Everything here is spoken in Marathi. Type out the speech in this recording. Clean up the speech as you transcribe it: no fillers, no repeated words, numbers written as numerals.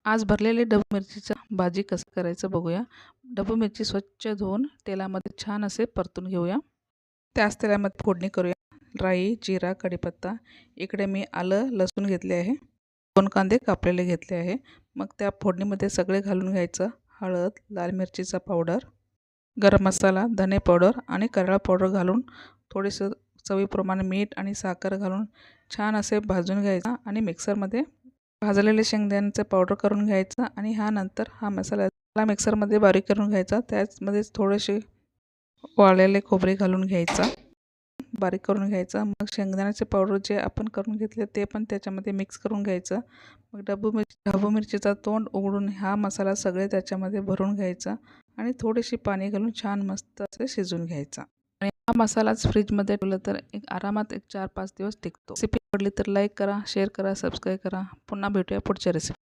आज भरलेले ढबू मिरचीचा भाजी कसं करायचं बघूया। ढबू मिरची स्वच्छ धुवून तेलामध्ये छान असे परतून घेऊया। त्याच तेलामध्ये फोडणी करूया। राई, जिरा, कढीपत्ता, इकडे मी आलं लसूण घेतले आहे, 2 कांदे कापलेले घेतले आहे। मग त्या फोडणीमध्ये सगळे घालून घ्यायचं। हळद, लाल मिरचीचा पावडर, गरम मसाला, धने पावडर आणि कराळा पावडर घालून थोडेसे चवीप्रमाणे मीठ आणि साखर घालून छान असे भाजून घ्यायचं आणि मिक्सरमध्ये भाजलेले शेंगदाण्याचे पावडर करून घ्यायचा आणि नंतर हा मसाला मिक्सरमध्ये बारीक करून घ्यायचा। त्याचमध्येच थोडेसे वाळलेले खोबरे घालून घ्यायचा, बारीक करून घ्यायचा। मग शेंगदाण्याचे पावडर जे आपण करून घेतले ते पण त्याच्यामध्ये मिक्स करून घ्यायचं। मग ढबू मिरचीचा तोंड उघडून हा मसाला सगळे त्याच्यामध्ये भरून घ्यायचा आणि थोडीशी पाणी घालून छान मस्त असे शिजवून घ्यायचा। आणि हा मसालाच फ्रीजमध्ये ठेवला तर आरामात 4-5 दिवस टिकतो। रेसिपी आवडली तर लाईक करा, शेअर करा, सबस्क्राईब करा। पुन्हा भेटूया पुढच्या रेसिपी।